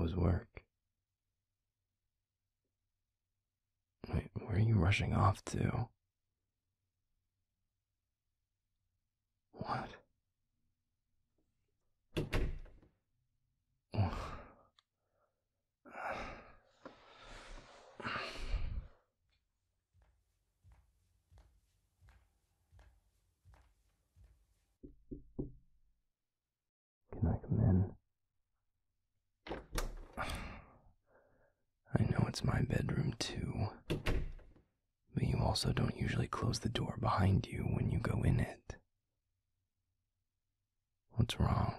was work? Wait, where are you rushing off to? What? Can I come in? I know it's my bedroom too, but you also don't usually close the door behind you when you go in it. What's wrong?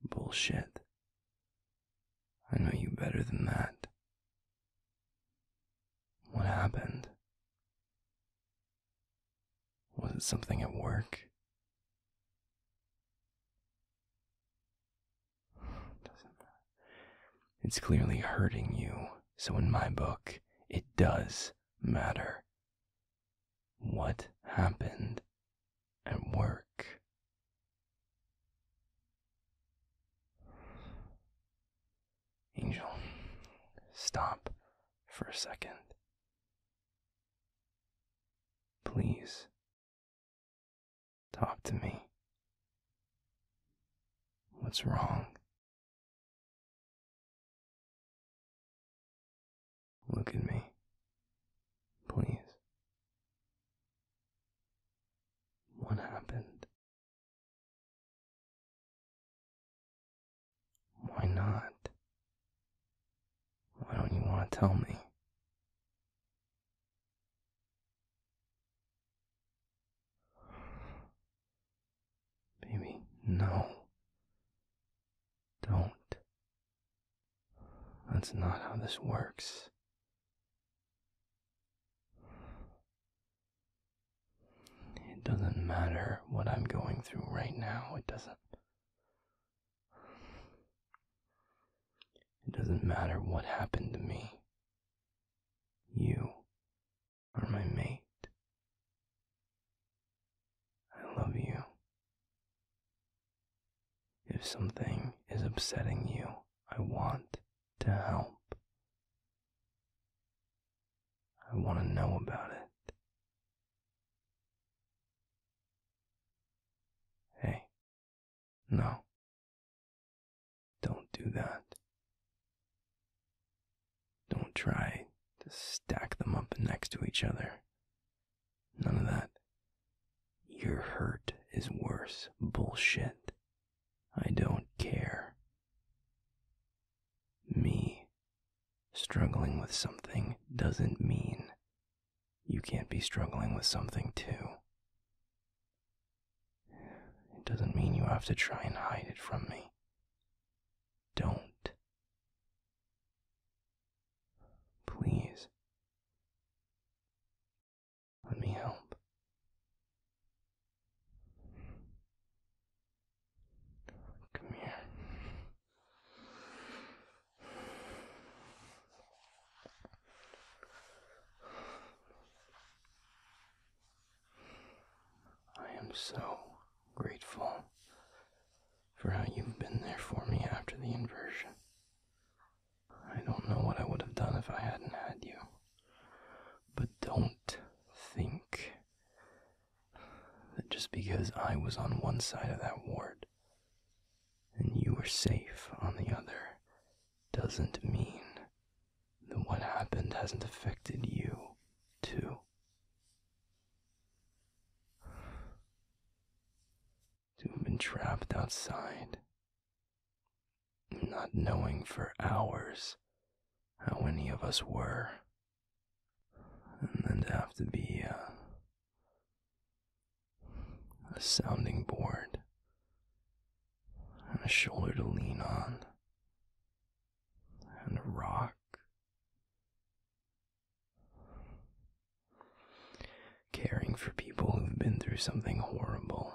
Bullshit. I know you better than that. What happened? Was it something at work? Doesn't matter. It's clearly hurting you, so in my book, it does matter. What happened at work? Angel, stop for a second. Please, talk to me. What's wrong? Look at me. Please. What happened? Why not? Why don't you want to tell me? Baby, no. Don't. That's not how this works. It doesn't matter what I'm going through right now. It doesn't matter what happened to me. You are my mate. I love you. If something is upsetting you, I want to help. I want to know about it. Hey, no. Don't do that. Don't try to stack them up next to each other. None of that. Your hurt is worse bullshit. I don't care. Me struggling with something doesn't mean you can't be struggling with something too. It doesn't mean you have to try and hide it from me. Don't. Please. Let me help. Come here. I am so grateful for how you've been there for me after the inversion. I don't know what I would have done if I hadn't had you. But don't think that just because I was on one side of that ward and you were safe on the other doesn't mean that what happened hasn't affected you too. To have been trapped outside, not knowing for hours how any of us were, and then to have to be a sounding board and a shoulder to lean on and a rock. Caring for people who've been through something horrible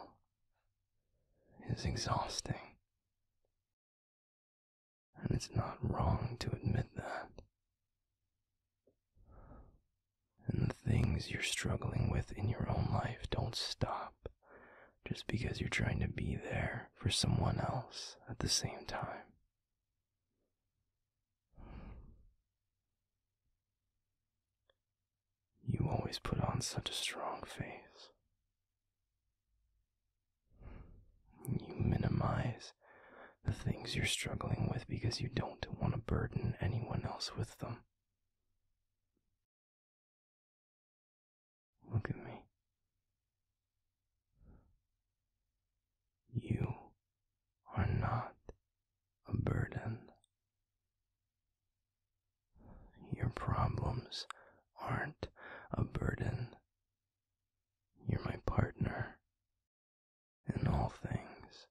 is exhausting. And it's not wrong to admit that. And the things you're struggling with in your own life don't stop just because you're trying to be there for someone else at the same time. You always put on such a strong face. You minimize the things you're struggling with because you don't want to burden anyone else with them. Look at me. You are not a burden. Your problems aren't a burden. You're my partner in all things.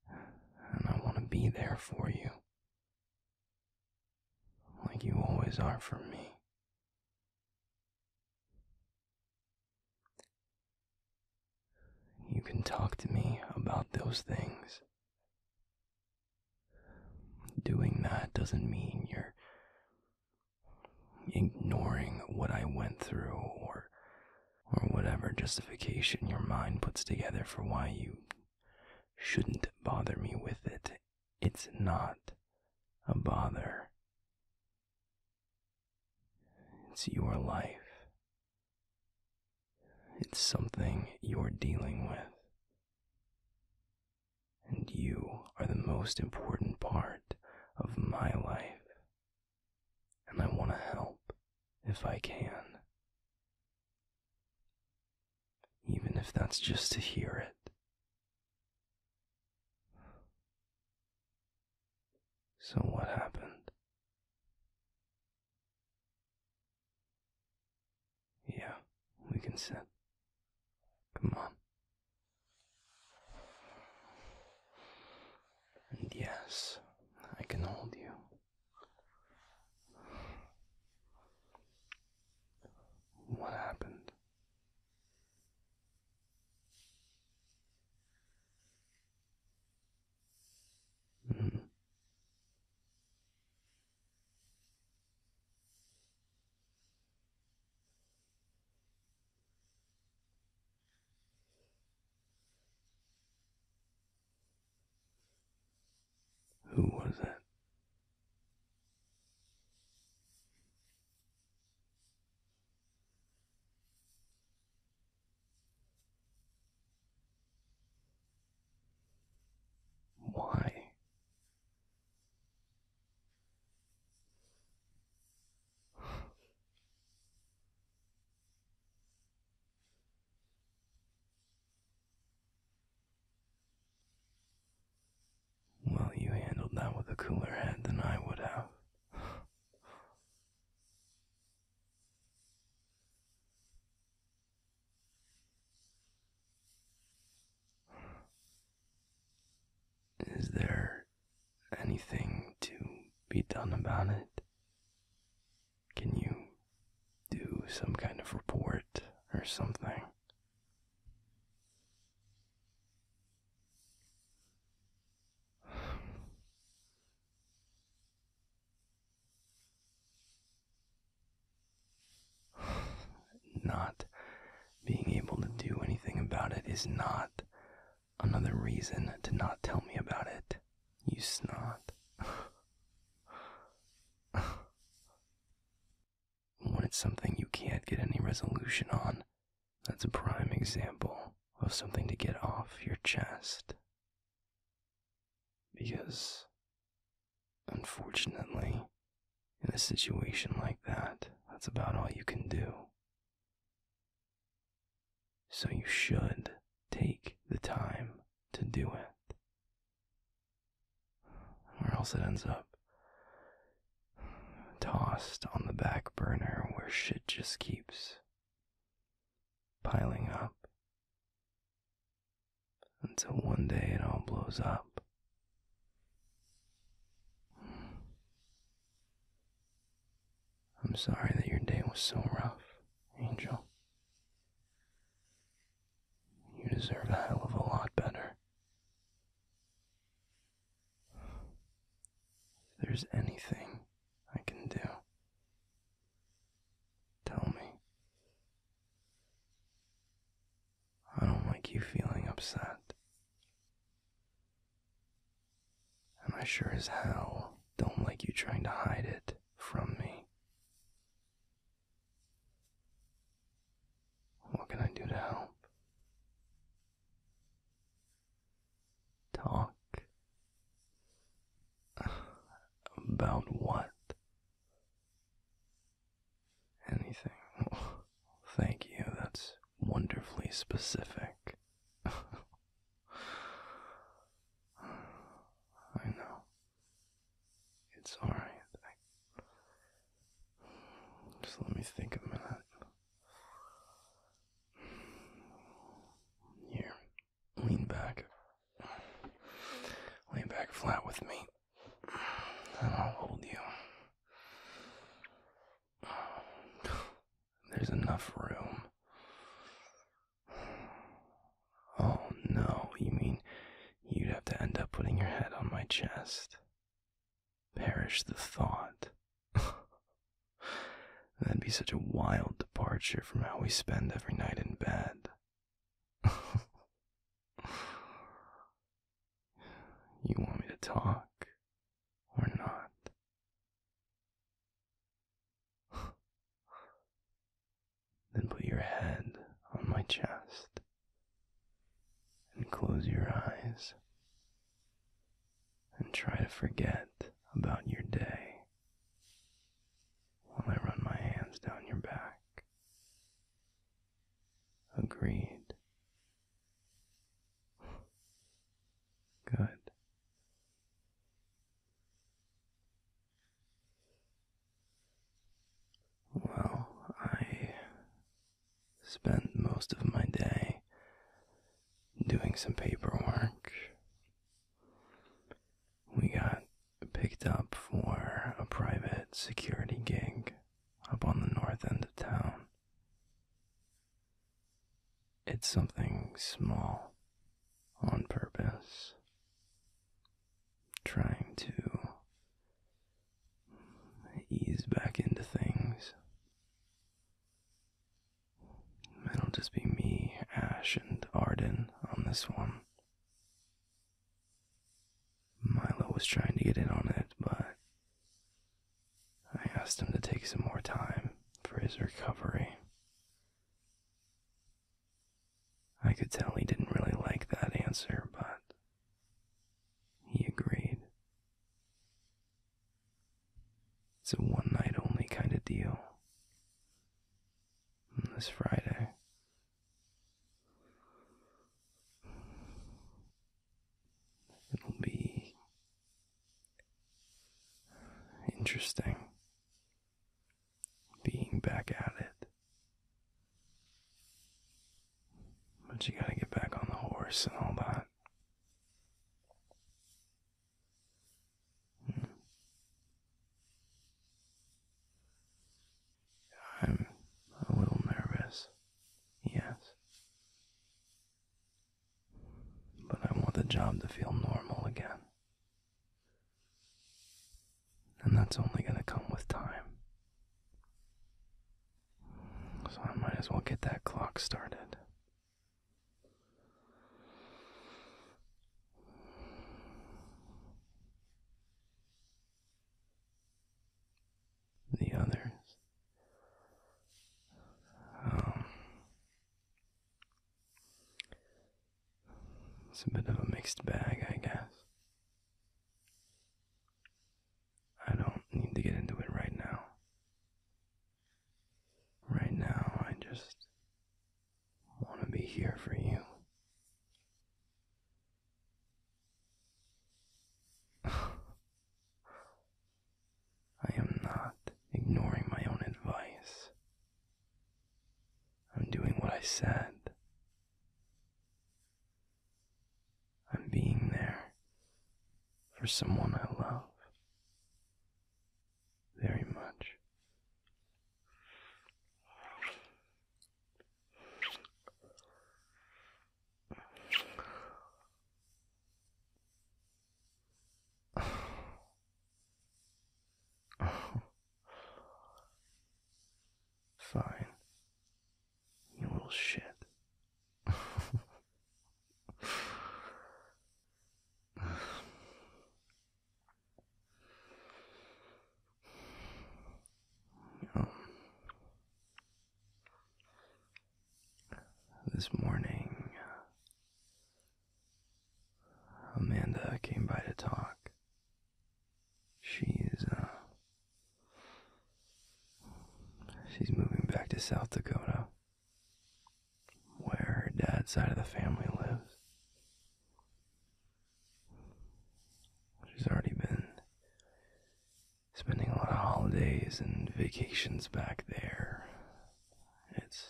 And I want to be there for you, like you always are for me. You can talk to me about those things. Doing that doesn't mean you're ignoring what I went through or whatever justification your mind puts together for why you shouldn't bother me with it. It's not a bother. It's your life. It's something you're dealing with. And you are the most important part of my life. And I want to help if I can. Even if that's just to hear it. So what happened? Yeah, we can sit. Come on. And yes, I can hold you. What happened? Who was it? Why? Well, you handled that with a cooler head than I would have. Is there anything to be done about it? Can you do some kind of report or something? Not being able to do anything about it is not another reason to not tell me about it, you snot. When it's something you can't get any resolution on, that's a prime example of something to get off your chest. Because, unfortunately, in a situation like that, that's about all you can do. So you should take the time to do it. Or else it ends up tossed on the back burner where shit just keeps piling up until one day it all blows up. I'm sorry that your day was so rough, Angel. You deserve a hell of a lot better. If there's anything I can do, tell me. upset. And I sure as hell don't like you trying to hide it from me. What can I do to help? Talk? About what? Anything. Oh, thank you, that's wonderfully specific. I know. It's alright. Just let me think a minute. Here, lean back. Lean back flat with me, and I'll hold you. There's enough room. Oh no, you mean you'd have to end up putting your head on my chest? Perish the thought. That'd be such a wild departure from how we spend every night in bed. You want me to talk or not? Then put your head on my chest and close your eyes and try to forget about your day while I run my hands down your back. Agreed. Good. Well, I spent most of my day doing some paperwork. We got picked up for a private security gig up on the north end of town. It's something small, on purpose, trying to ease back into things. It'll just be me, Ash, and Arden on this one. Milo was trying to get in on it, but I asked him to take some more time for his recovery. I could tell he didn't really like that answer, but he agreed. It's a one-night only kind of deal. This Friday. It'll be interesting being back at it. But you gotta get back on the horse and all that. I'm a little nervous, yes. But I want the job to feel normal again. And that's only gonna come with time. So I might as well get that clock started. The others. It's a bit of a mixed bag, I guess. I don't need to get into it right now. Right now, I just want to be here for you. I am not ignoring my own advice. I'm doing what I said. I'm being there for someone I love very much. Fine. You little shit. this morning, Amanda came by to talk. She's moving back to South Dakota, where her dad's side of the family lives. She's already been spending a lot of holidays and vacations back there. It's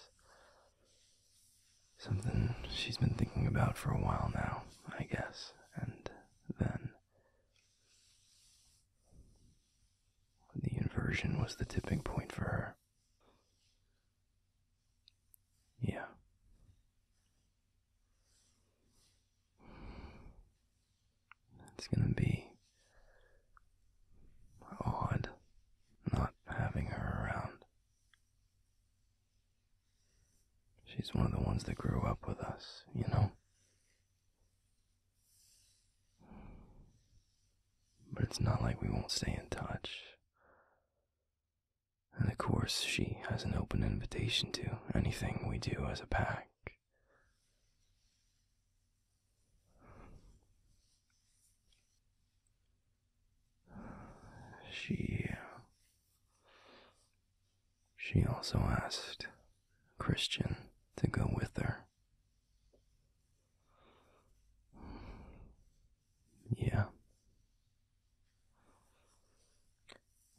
something she's been thinking about for a while now, I guess. And then the inversion was the tipping point for her. Yeah. It's gonna be odd not having her around. She's one of the ones that grew up with us, you know? But it's not like we won't stay in touch. And of course, she has an open invitation to anything we do as a pack. She also asked Christian to go with her. Yeah.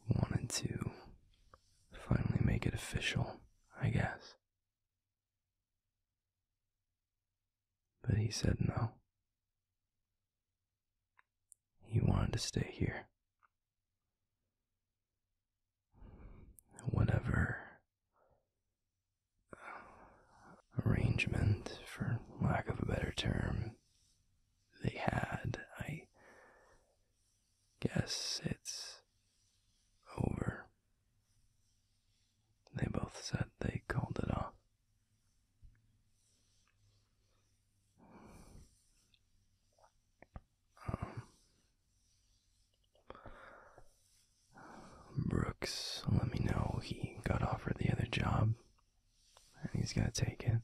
Wanted to finally make it official, I guess. But he said no. He wanted to stay here. Whatever arrangement, for lack of a better term, they had, I guess it's over. They both said they called it off. Brooks let me know he got offered the other job, and he's gonna take it.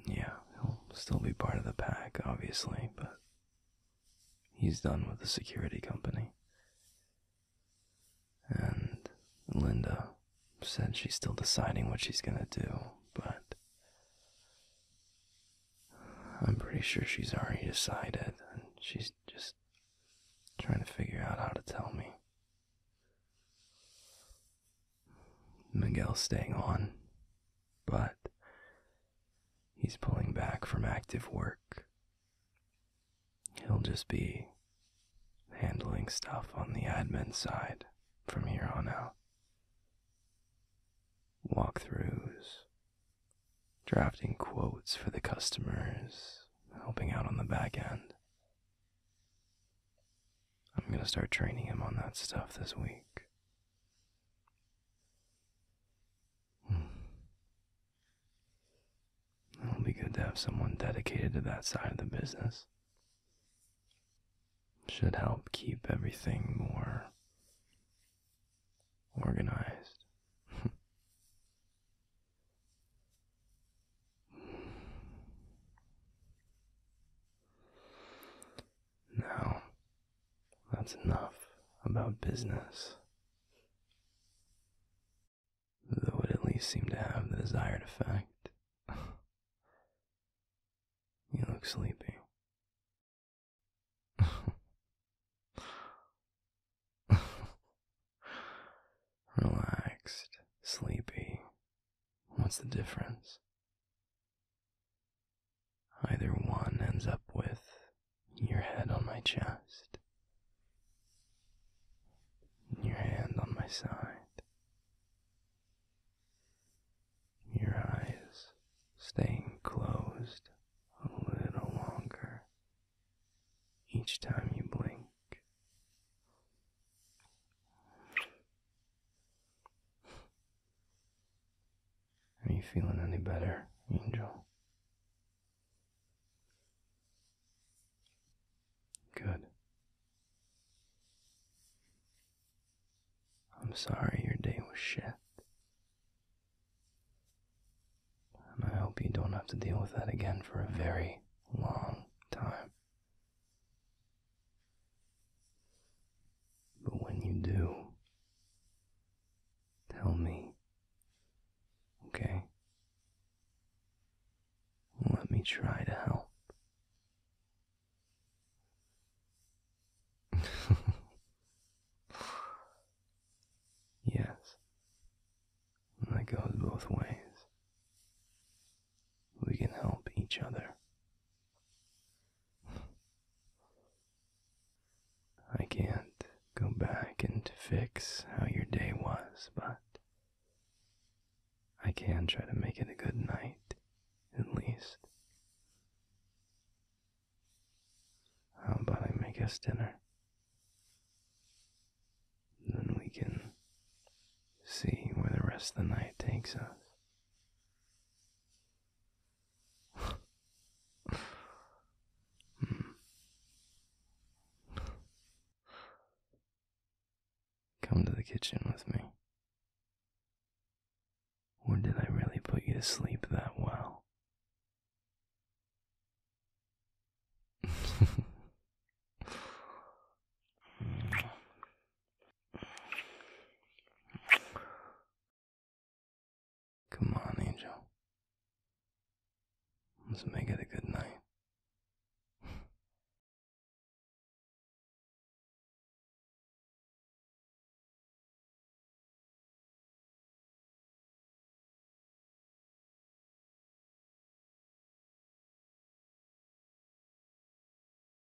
Yeah, he'll still be part of the pack, obviously, but he's done with the security company. And Linda said she's still deciding what she's gonna do, but I'm pretty sure she's already decided, and she's just trying to figure out how to tell me. Miguel's staying on, but he's pulling back from active work. He'll just be handling stuff on the admin side from here on out. Walkthroughs, drafting quotes for the customers, helping out on the back end. I'm gonna start training him on that stuff this week. It'll be good to have someone dedicated to that side of the business. Should help keep everything more organized. Now, that's enough about business. Though it at least seemed to have the desired effect. You look sleepy. Relaxed, sleepy. What's the difference? Either one ends up with your head on my chest, your hand on my side, your eyes staying closed a little longer each time you blink. Are you feeling any better, Angel? Good. I'm sorry your day was shit. hope you don't have to deal with that again for a very long time. But when you do, tell me, okay? Let me try to help. Yes, that goes both ways. We can help each other. I can't go back and fix how your day was, but I can try to make it a good night, at least. How about I make us dinner? Then we can see where the rest of the night takes us. Come to the kitchen with me. Or did I really put you to sleep that well? Come on, Angel. Let's make it a good